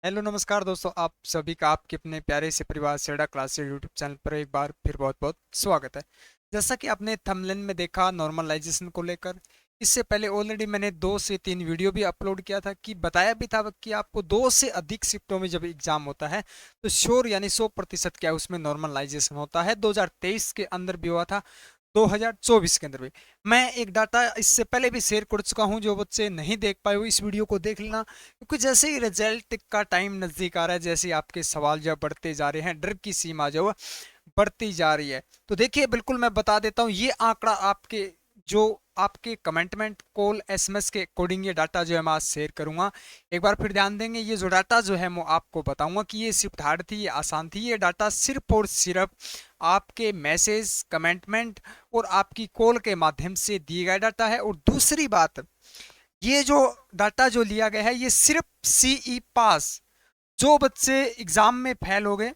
Hello नमस्कार दोस्तों, आप सभी का आपके अपने प्यारे से परिवार सेड़ा क्लासेस यूट्यूब चैनल पर एक बार फिर बहुत बहुत स्वागत है। जैसा कि आपने थंबनेल में देखा नॉर्मलाइजेशन को लेकर, इससे पहले ऑलरेडी मैंने 2 से 3 वीडियो भी अपलोड किया था कि बताया भी था कि आपको 2 से अधिक शिफ्टों में जब एग्जाम होता है तो श्योर यानी 100% क्या उसमें नॉर्मलाइजेशन होता है। 2023 के अंदर भी हुआ था, 2024 के अंदर भी। मैं एक डाटा इससे पहले भी शेयर कर चुका हूं, जो बच्चे नहीं देख पाए हो इस वीडियो को देख लेना, क्योंकि जैसे ही रिजल्ट का टाइम नजदीक आ रहा है, जैसे ही आपके सवाल जो बढ़ते जा रहे हैं, डर की सीमा जो है बढ़ती जा रही है। तो देखिए, बिल्कुल मैं बता देता हूँ, ये आंकड़ा आपके जो आपके कमेंटमेंट कॉल एसएमएस के अकॉर्डिंग ये डाटा जो है मैं आज शेयर करूंगा। एक बार फिर ध्यान देंगे, ये जो डाटा जो है मैं आपको बताऊंगा कि ये शिफ्ट हार्ड थी, ये आसान थी। ये डाटा सिर्फ और सिर्फ आपके मैसेज, कमेंटमेंट और आपकी कॉल के माध्यम से दिए गया डाटा है। और दूसरी बात, ये जो डाटा जो लिया गया है ये सिर्फ सीई पास, जो बच्चे एग्जाम में फेल हो गए,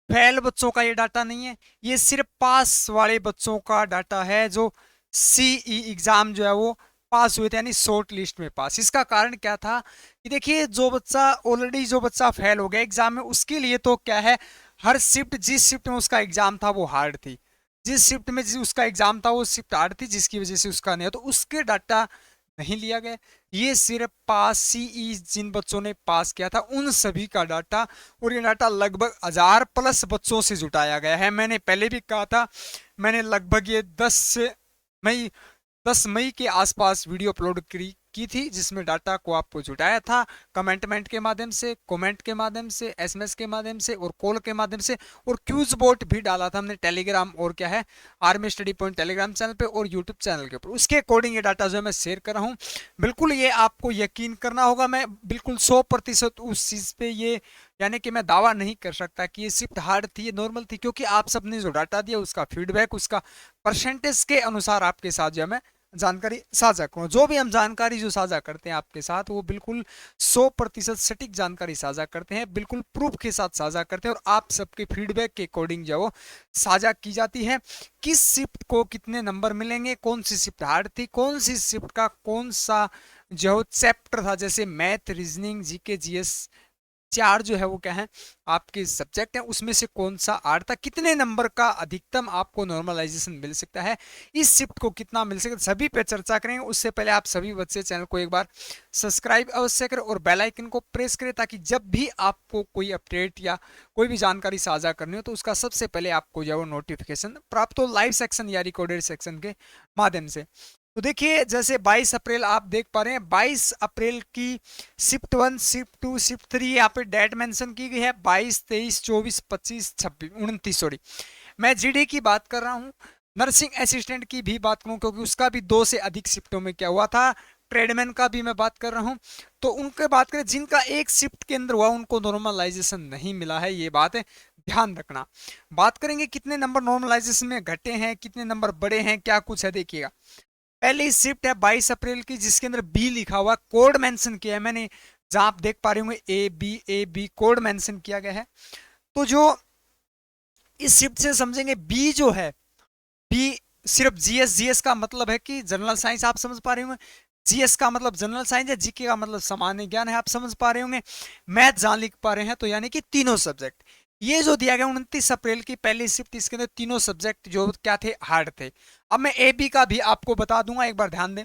फेल बच्चों का ये डाटा नहीं है, ये सिर्फ पास वाले बच्चों का डाटा है जो सीई एग्जाम जो है वो पास हुए थे, यानी शॉर्ट लिस्ट में पास। इसका कारण क्या था कि देखिए, जो बच्चा ऑलरेडी जो बच्चा फेल हो गया एग्जाम में, उसके लिए तो क्या है, हर शिफ्ट जिस शिफ्ट में उसका एग्जाम था वो हार्ड थी, जिस शिफ्ट में उसका एग्जाम था वो शिफ्ट हार्ड थी, जिसकी वजह से उसका नहीं, तो उसके डाटा नहीं लिया गया। ये सिर्फ पास सीई जिन बच्चों ने पास किया था उन सभी का डाटा, और ये डाटा लगभग 1000+ बच्चों से जुटाया गया है। मैंने पहले भी कहा था, मैंने लगभग ये 10 मई 10 मई के आसपास वीडियो अपलोड की थी, जिसमें डाटा को आपको जुटाया था कमेंटमेंट के माध्यम से, कमेंट के माध्यम से, एसएमएस के माध्यम से और कॉल के माध्यम से। और क्यूज बोट भी डाला था हमने टेलीग्राम और क्या है, army study point Telegram channel पे और यूट्यूब चैनल के ऊपर। उसके अकॉर्डिंग ये डाटा जो है मैं शेयर कर रहा हूँ। बिल्कुल ये आपको यकीन करना होगा, मैं बिल्कुल 100% उस चीज़ पे ये यानी कि मैं दावा नहीं कर सकता कि ये शिफ्ट हार्ड थी, ये नॉर्मल थी, क्योंकि आप सबने जो डाटा दिया उसका फीडबैक, उसका परसेंटेज के अनुसार आपके साथ जो है मैं जानकारी साझा करूँ। जो भी हम जानकारी जो साझा करते हैं आपके साथ, वो बिल्कुल 100% सटीक जानकारी साझा करते हैं, बिल्कुल प्रूफ के साथ साझा करते हैं, और आप सबके फीडबैक के अकॉर्डिंग जो वो साझा की जाती है। किस शिफ्ट को कितने नंबर मिलेंगे, कौन सी शिफ्ट हार्ड थी, कौन सी शिफ्ट का कौन सा जो चैप्टर था, जैसे मैथ, रीजनिंग, जीके, जीएस, चार जो है वो क्या है आपके सब्जेक्ट हैं, उसमें से कौन सा आर था, कितने नंबर का अधिकतम आपको नॉर्मलाइजेशन मिल सकता है, इस शिफ्ट को कितना मिल सकता है, सभी पे चर्चा करेंगे। उससे पहले आप सभी बच्चे चैनल को एक बार सब्सक्राइब अवश्य करें और बेल आइकन को प्रेस करें, ताकि जब भी आपको कोई अपडेट या कोई भी जानकारी साझा करनी हो तो उसका सबसे पहले आपको जो है वो नोटिफिकेशन प्राप्त हो, लाइव सेक्शन या रिकॉर्डेड सेक्शन के माध्यम से। तो देखिए, जैसे 22 अप्रैल आप देख पा रहे हैं, 22 अप्रैल की शिफ्ट 1, शिफ्ट 2, शिफ्ट 3 यहाँ पे डेट मेंशन की गई है, 22, 23, 24, 25, 26, 29, सॉरी मैं जीडी की बात कर रहा हूँ। नर्सिंग असिस्टेंट की भी बात करूँ, क्योंकि उसका भी 2 से अधिक शिफ्टों में क्या हुआ था, ट्रेडमैन का भी मैं बात कर रहा हूँ। तो उनके बात करें जिनका एक शिफ्ट के अंदर हुआ, उनको नॉर्मलाइजेशन नहीं मिला है, ये बात है, ध्यान रखना। बात करेंगे कितने नंबर नॉर्मलाइजेशन में घटे हैं, कितने नंबर बढ़े हैं, क्या कुछ है, देखिएगा। पहली शिफ्ट है 22 अप्रैल की, जिसके अंदर बी लिखा हुआ, कोड मेंशन किया है मैंने, जहां आप देख पा रहे होंगे ए बी कोड मेंशन किया गया है। तो जो इस शिफ्ट से समझेंगे, बी जो है, बी सिर्फ जीएस, जीएस का मतलब है कि जनरल साइंस, आप समझ पा रहे होंगे, जीएस का मतलब जनरल साइंस है, जीके का मतलब सामान्य ज्ञान है, आप समझ पा रहे होंगे। मैथ जहां लिख पा रहे हैं, तो यानी कि तीनों सब्जेक्ट, ये जो दिया गया 29 अप्रैल की पहली शिफ्ट, इसके अंदर तीनों सब्जेक्ट जो क्या थे, हार्ड थे। अब मैं ए बी का भी आपको बता दूंगा, एक बार ध्यान दें,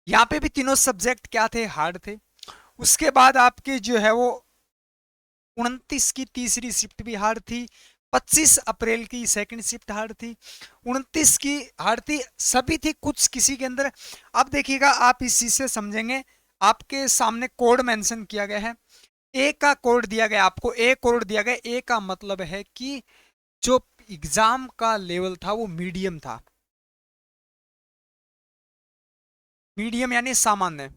यहाँ पे भी तीनों सब्जेक्ट क्या थे, हार्ड थे। उसके बाद आपकी जो है वो 29 की तीसरी शिफ्ट भी हार्ड थी, 25 अप्रैल की सेकंड शिफ्ट हार्ड थी, 29 की हार्ड थी, सभी थी, कुछ किसी के अंदर। अब देखिएगा, आप इस चीज से समझेंगे, आपके सामने कोड मेंशन किया गया है, ए का कोड दिया गया आपको, ए कोड दिया गया, ए का मतलब है कि जो एग्जाम का लेवल था वो मीडियम था, मीडियम यानी सामान्य,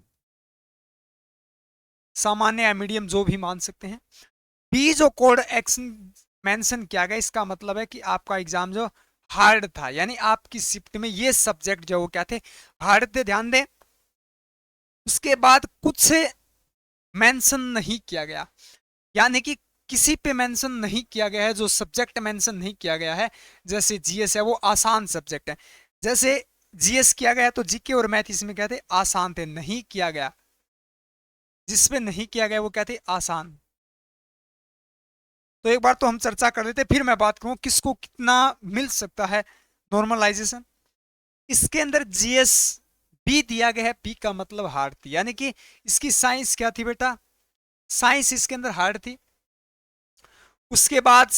सामान्य या मीडियम जो भी मान सकते हैं। बी जो कोड एक्शन मेंशन किया गया, इसका मतलब है कि आपका एग्जाम जो हार्ड था, यानी आपकी शिफ्ट में ये सब्जेक्ट जो वो क्या थे, हार्ड थे, ध्यान दें। उसके बाद कुछ से मेंशन नहीं किया गया, यानी कि किसी पे मेंशन नहीं किया गया है, जो सब्जेक्ट मेंशन नहीं किया गया है, जैसे जीएस है वो आसान सब्जेक्ट है, जैसे जीएस किया गया तो जीके और मैथ इसमें क्या थे, आसान थे। नहीं किया गया, जिसमें नहीं किया गया वो क्या थे, आसान। तो एक बार तो हम चर्चा कर लेते, फिर मैं बात करूं किसको कितना मिल सकता है नॉर्मलाइजेशन। इसके अंदर जीएस बी दिया गया है, बी का मतलब हार्ड थी, यानी कि इसकी साइंस क्या थी बेटा, साइंस इसके अंदर हार्ड थी। उसके बाद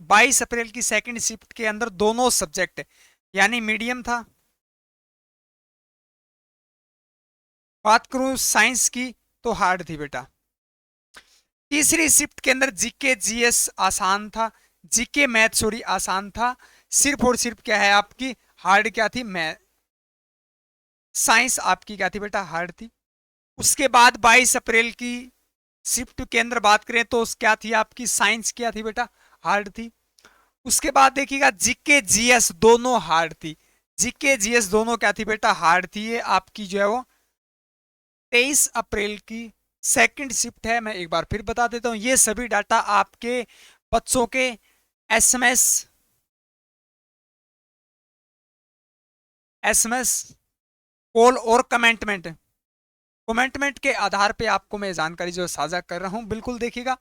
22 अप्रैल की सेकंड शिफ्ट के अंदर दोनों सब्जेक्ट यानी मीडियम था। बात करूं साइंस की तो हार्ड थी बेटा। तीसरी शिफ्ट के अंदर जीके जीएस आसान था, जीके मैथ सॉरी आसान था। सिर्फ और सिर्फ क्या है आपकी हार्ड क्या थी, मैथ, साइंस आपकी क्या थी बेटा, हार्ड थी। उसके बाद 22 अप्रैल की शिफ्ट के अंदर बात करें तो क्या थी आपकी, साइंस क्या थी बेटा, हार्ड थी। उसके बाद देखिएगा जीके जीएस दोनों हार्ड थी, जीके जीएस दोनों क्या थी बेटा, हार्ड थी। ये आपकी जो है वो 23 अप्रैल की सेकंड शिफ्ट है। मैं एक बार फिर बता देता हूं, ये सभी डाटा आपके बच्चों के एसएमएस एसएमएस कॉल और कमेंटमेंट के आधार पे आपको मैं जानकारी जो साझा कर रहा हूं, बिल्कुल देखिएगा।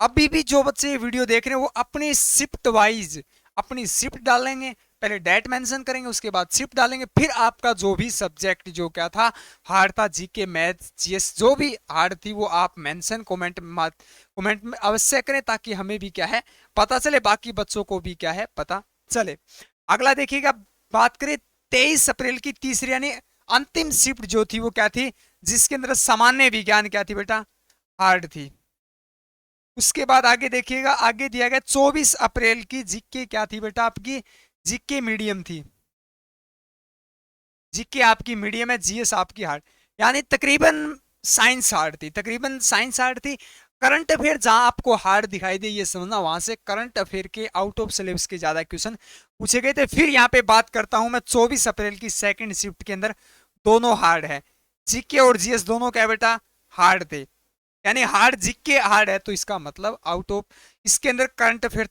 अभी भी जो बच्चे ये वीडियो देख रहे हैं वो अपनी शिफ्ट वाइज अपनी शिफ्ट डालेंगे, पहले डेट मेंशन करेंगे, उसके बाद शिफ्ट डालेंगे, फिर आपका जो भी सब्जेक्ट जो क्या था हार्ड था, जीके मैथ जीएस जो भी हार्ड थी वो आप मेंशन कमेंट में अवश्य करें, ताकि हमें भी क्या है पता चले, बाकी बच्चों को भी क्या है पता चले। अगला देखिएगा, बात करें 23 अप्रैल की तीसरी यानी अंतिम शिफ्ट जो थी वो क्या थी, जिसके अंदर सामान्य विज्ञान क्या थी बेटा, हार्ड थी। उसके बाद आगे देखिएगा, आगे दिया गया 24 अप्रैल की जीके क्या थी बेटा आपकी, जीके मीडियम थी, जीके आपकी मीडियम है, जीएस आपकी हार्ड, यानी तकरीबन साइंस हार्ड थी, तकरीबन साइंस हार्ड थी। करंट अफेयर जहां आपको हार्ड दिखाई दे ये समझना, वहां से करंट अफेयर के आउट ऑफ सिलेबस के ज्यादा क्वेश्चन पूछे गए थे। फिर यहाँ पे बात करता हूं मैं 24 अप्रैल की सेकंड शिफ्ट के अंदर दोनों हार्ड है, जीके और जीएस दोनों क्या बेटा, हार्ड थे। यानी हार्ड जीके हार्ड है तो इसका मतलब आउट ऑफ, इसके अंदर करंट अफेयर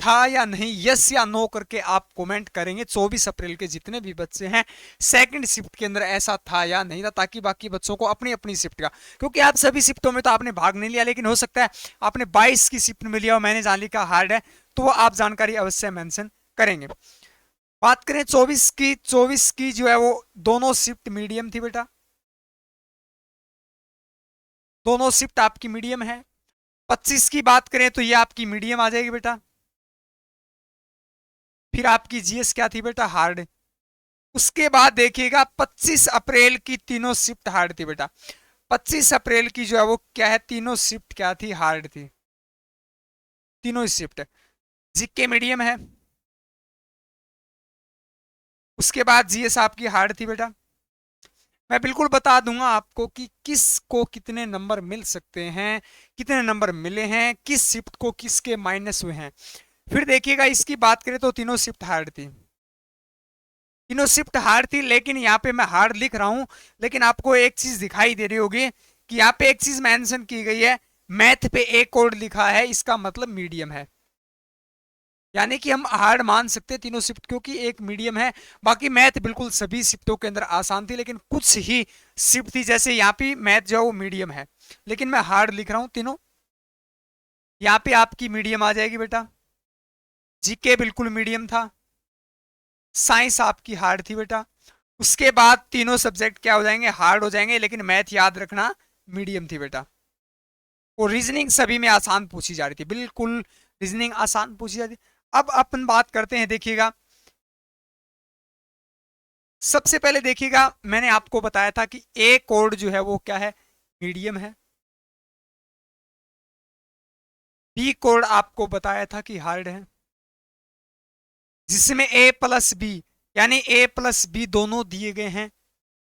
था या नहीं, यस या नो करके आप कमेंट करेंगे। 24 अप्रैल के जितने भी बच्चे हैं सेकंड शिफ्ट के अंदर ऐसा था या नहीं था, ताकि बाकी बच्चों को अपनी अपनी शिफ्ट का, क्योंकि आप सभी शिफ्टों में तो आपने भाग नहीं लिया, लेकिन हो सकता है आपने 22 की शिफ्ट में लिया और मैंने जान लिया हार्ड है, तो वो आप जानकारी अवश्य मेंशन करेंगे। बात करें 24 की जो है वो दोनों शिफ्ट मीडियम थी बेटा, दोनों शिफ्ट आपकी मीडियम है। 25 की बात करें तो ये आपकी मीडियम आ जाएगी बेटा। फिर आपकी जीएस क्या थी बेटा, हार्ड। उसके बाद देखिएगा 25 अप्रैल की तीनों शिफ्ट हार्ड थी बेटा, 25 अप्रैल की जो है वो क्या है, तीनों शिफ्ट क्या थी, हार्ड थी, तीनों शिफ्ट। जीके मीडियम है। उसके बाद जीएस आपकी हार्ड थी बेटा। मैं बिल्कुल बता दूंगा आपको कि किस को कितने नंबर मिल सकते हैं, कितने नंबर मिले हैं, किस शिफ्ट को किसके माइनस हुए हैं। फिर देखिएगा इसकी बात करें तो तीनों शिफ्ट हार्ड थी, तीनों शिफ्ट हार्ड थी, लेकिन यहाँ पे मैं हार्ड लिख रहा हूं, लेकिन आपको एक चीज दिखाई दे रही होगी कि यहाँ पे एक चीज मेंशन की गई है, मैथ पे एक कोड लिखा है, इसका मतलब मीडियम है, यानी कि हम हार्ड मान सकते हैं तीनों शिफ्ट, क्योंकि एक मीडियम है। बाकी मैथ बिल्कुल सभी शिफ्टों के अंदर आसान थी, लेकिन कुछ ही शिफ्ट थी, जैसे यहाँ पे मैथ जो है वो मीडियम है, लेकिन मैं हार्ड लिख रहा हूं तीनों। यहाँ पे आपकी मीडियम आ जाएगी बेटा, जीके बिल्कुल मीडियम था, साइंस आपकी हार्ड थी बेटा। उसके बाद तीनों सब्जेक्ट क्या हो जाएंगे, हार्ड हो जाएंगे, लेकिन मैथ याद रखना मीडियम थी बेटा। और रीजनिंग सभी में आसान पूछी जा रही थी, बिल्कुल रीजनिंग आसान पूछी जाती। अब अपन बात करते हैं, देखिएगा सबसे पहले देखिएगा, मैंने आपको बताया था कि ए कोड जो है वो क्या है, मीडियम है। बी कोड आपको बताया था कि हार्ड है, जिसमें ए प्लस बी यानी ए प्लस बी दोनों दिए गए हैं,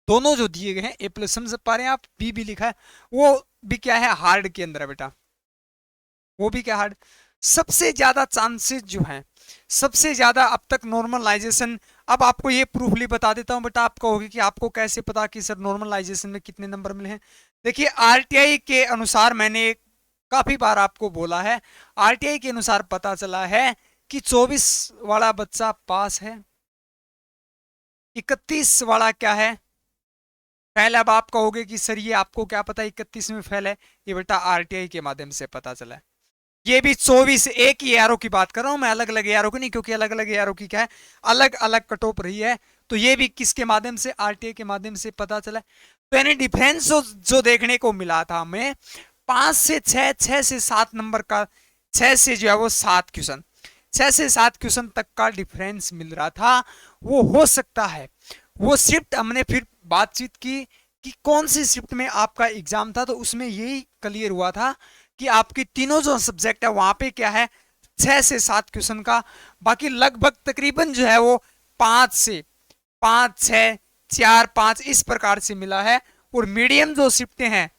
दोनों जो दिए गए हैं ए प्लस, समझ पा रहे हैं आप, बी भी लिखा है, वो भी क्या है, हार्ड के अंदर है बेटा, वो भी क्या हार्ड। सबसे ज्यादा चांसेस जो हैं, सबसे ज्यादा अब तक नॉर्मलाइजेशन, अब आपको ये प्रूफली बता देता हूं बेटा, आपको होगी कि आपको कैसे पता कि सर नॉर्मलाइजेशन में कितने नंबर मिले हैं। देखिए आरटीआई के अनुसार, मैंने काफी बार आपको बोला है, आरटीआई के अनुसार पता चला है कि 24 वाला बच्चा पास है, 31 वाला क्या है, फेल। अब आप कहोगे कि सर ये आपको क्या पता 31 में फेल है, ये बेटा आरटीआई के माध्यम से पता चला है। ये भी 24, एक ही एआरओ की बात कर रहा हूं मैं, अलग अलग एआरओ की नहीं, क्योंकि अलग अलग एआरओ की क्या है, अलग अलग कट ऑफ रही है। तो ये भी किसके माध्यम से, आरटीआई के माध्यम से पता चला। तो यानी डिफरेंस जो देखने को मिला था हमें 5 से 6, 6 से 7 नंबर का, 6 से जो है वो 7 क्वेश्चन, 6 से 7 क्वेश्चन तक का डिफरेंस मिल रहा था। वो हो सकता है, वो शिफ्ट हमने फिर बातचीत की कि कौन सी शिफ्ट में आपका एग्जाम था, तो उसमें यही क्लियर हुआ था कि आपकी तीनों जो सब्जेक्ट है वहां पे क्या है 6 से 7 क्वेश्चन का, बाकी लगभग तकरीबन जो है वो 5 से 5, 6, 4, 5 इस प्रकार से मिला है। और मीडियम जो शिफ्टें हैं,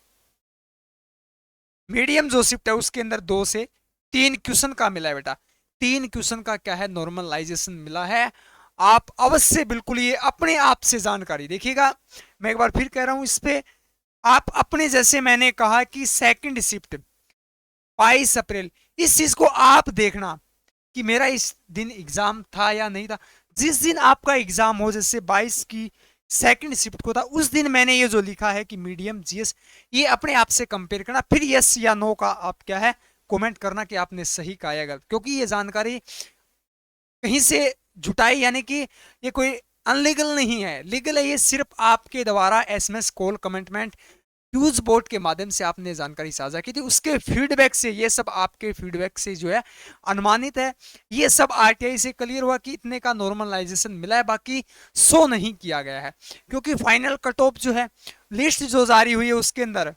मीडियम जो शिफ्ट है उसके अंदर 2 से 3 क्वेश्चन का मिला है बेटा, 3 क्वेश्चन का क्या है नॉर्मलाइजेशन मिला है। आप अवश्य बिल्कुल ये अपने आप से जानकारी देखिएगा, मैं एक बार फिर कह रहा हूं इस पे आप अपने, जैसे मैंने कहा कि सेकंड शिफ्ट 22 अप्रैल, इस चीज को आप देखना कि मेरा इस दिन एग्जाम था या नहीं था। जिस दिन आपका एग्जाम हो, जैसे 22 की सेकंड शिफ्ट को था, उस दिन मैंने ये जो लिखा है कि मीडियम जीएस, ये अपने आप से कंपेयर करना, फिर यस या नो का आप क्या है कमेंट करना कि आपने सही कहा या गलत, क्योंकि ये जानकारी कहीं से जुटाई, यानी कि ये कोई अनलीगल नहीं है, लीगल है। ये सिर्फ आपके द्वारा एसएमएस कॉल कमेंटमेंट यूज बोर्ड के माध्यम से आपने जानकारी साझा की थी, उसके फीडबैक से, ये सब आपके फीडबैक से जो है अनुमानित है। ये सब आरटीआई से क्लियर हुआ कि इतने का नॉर्मलाइजेशन मिला है, बाकी शो नहीं किया गया है, क्योंकि फाइनल कट ऑफ जो है, लिस्ट जो जारी हुई है उसके अंदर,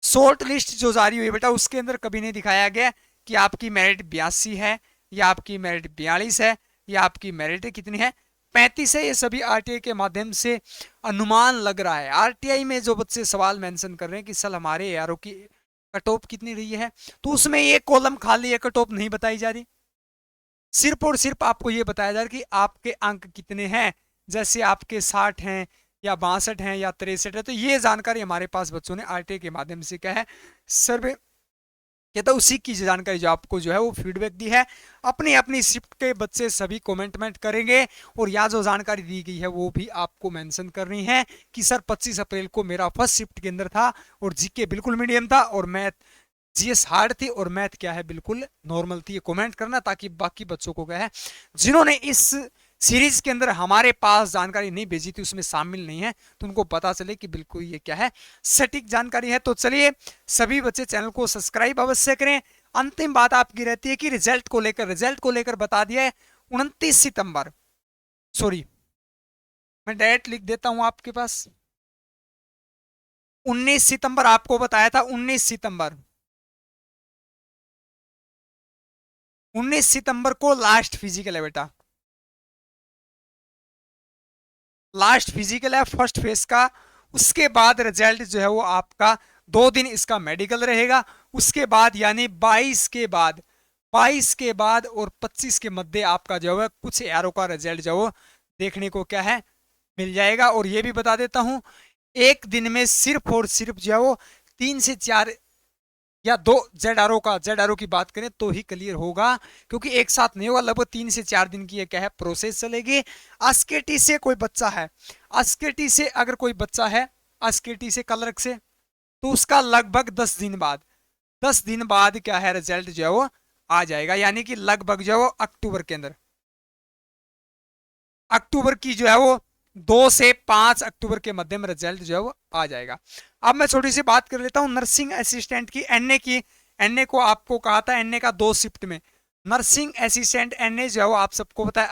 शॉर्ट लिस्ट जो जारी हुई है बेटा, उसके अंदर कभी नहीं दिखाया गया कि आपकी मेरिट 82 है या आपकी मेरिट 42 है या आपकी मेरिट कितनी है 35 है। ये सभी आरटीआई के माध्यम से अनुमान लग रहा है। आरटीआई में जो बच्चे सवाल मेंशन कर रहे हैं कि सर हमारे एआरओ की कट ऑफ कितनी रही है, तो उसमें ये कॉलम खाली है, कट ऑफ नहीं बताई जा रही, सिर्फ और सिर्फ आपको ये बताया जा रहा है कि आपके अंक कितने हैं, जैसे आपके 60 हैं या 62 हैं या 63 है। तो ये जानकारी हमारे पास बच्चों ने आरटीआई के माध्यम से क्या है सर्वे, ये तो उसी की जानकारी जो आपको जो है वो फीडबैक दी है। अपनी अपनी शिफ्ट के बच्चे सभी कमेंटमेंट करेंगे, और यहाँ जो जानकारी दी गई है वो भी आपको मेंशन करनी है कि सर 25 अप्रैल को मेरा फर्स्ट शिफ्ट के अंदर था, और जीके बिल्कुल मीडियम था, और मैथ जीएस हार्ड थी, और मैथ क्या है बिल्कुल नॉर्मल थी। ये कमेंट करना ताकि बाकी बच्चों को क्या है जिन्होंने इस सीरीज के अंदर हमारे पास जानकारी नहीं भेजी थी, उसमें शामिल नहीं है, तो उनको पता चले कि बिल्कुल ये क्या है सटीक जानकारी है। तो चलिए सभी बच्चे चैनल को सब्सक्राइब अवश्य करें। अंतिम बात आपकी रहती है कि रिजल्ट को लेकर बता दिया है 29 सितंबर, सॉरी मैं डायरेक्ट लिख देता हूं आपके पास, 19 सितंबर आपको बताया था, 19 सितंबर, 19 सितंबर को लास्ट फिजिकल है बेटा, लास्ट फिजिकल है फर्स्ट फेज का। उसके बाद रिजल्ट जो है वो आपका 2 दिन इसका मेडिकल रहेगा, उसके बाद यानी 22 के बाद, 22 के बाद और 25 के मध्य आपका जो है कुछ एरो का रिजल्ट जो है देखने को क्या है मिल जाएगा। और ये भी बता देता हूं एक दिन में सिर्फ और सिर्फ जो है वो 3 से 4 या 2 जेड आर ओ की बात करें तो ही क्लियर होगा, क्योंकि एक साथ नहीं होगा, लगभग 3 से 4 दिन की ये क्या है प्रोसेस चलेगी। अस्केटी से कोई बच्चा है, अस्केटी से अगर कोई बच्चा है, अस्केटी से कलर्क से, तो उसका लगभग 10 दिन बाद, 10 दिन बाद क्या है रिजल्ट जो है वो आ जाएगा, यानी कि लगभग जो है वो अक्टूबर के अंदर, अक्टूबर की जो है वो 2 से 5 अक्टूबर के मध्य में रिजल्ट जो है वो आ जाएगा। अब मैं छोटी सी बात कर लेता हूं नर्सिंग असिस्टेंट की, एनए को आपको कहा था एनए का 2 शिफ्ट में, नर्सिंग असिस्टेंट एनए जो है वो आप सबको पता है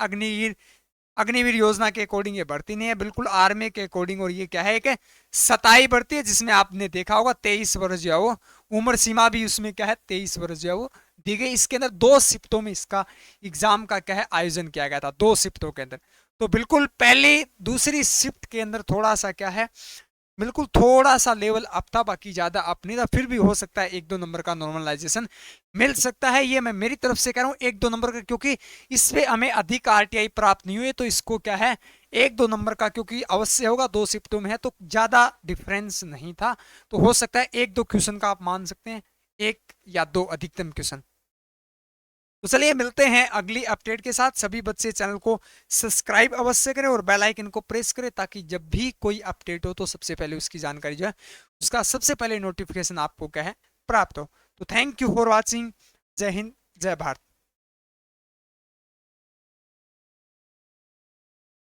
अग्निवीर योजना के अकॉर्डिंग ये भर्ती नहीं है, बिल्कुल आर्मी के अकॉर्डिंग। और ये क्या है एक सताई भर्ती है, जिसमें आपने देखा होगा 23 वर्ष जो है वो उम्र सीमा भी उसमें क्या है 23 वर्ष जो है वो दी गई। इसके अंदर 2 शिफ्टों में इसका एग्जाम का क्या है आयोजन किया गया था, 2 शिफ्टों के अंदर। तो बिल्कुल पहली दूसरी शिफ्ट के अंदर थोड़ा सा क्या है बिल्कुल थोड़ा सा लेवल अप था, बाकी ज्यादा अप नहीं था, फिर भी हो सकता है 1-2 नंबर का नॉर्मलाइजेशन मिल सकता है। ये मैं मेरी तरफ से कह रहा हूँ 1-2 नंबर का, क्योंकि इस पे हमें अधिक आरटीआई प्राप्त नहीं हुए, तो इसको क्या है 1-2 नंबर का क्योंकि अवश्य होगा, 2 शिफ्टों में है तो ज्यादा डिफरेंस नहीं था, तो हो सकता है 1-2 क्वेश्चन का आप मान सकते हैं, 1 या 2 अधिकतम क्वेश्चन। तो चलिए मिलते हैं अगली अपडेट के साथ। सभी बच्चे चैनल को सब्सक्राइब अवश्य करें और बेल आइकन को प्रेस करें, ताकि जब भी कोई अपडेट हो तो सबसे पहले उसकी जानकारी जो है उसका सबसे पहले नोटिफिकेशन आपको क्या है प्राप्त हो। तो थैंक यू फॉर वॉचिंग। जय हिंद, जय भारत।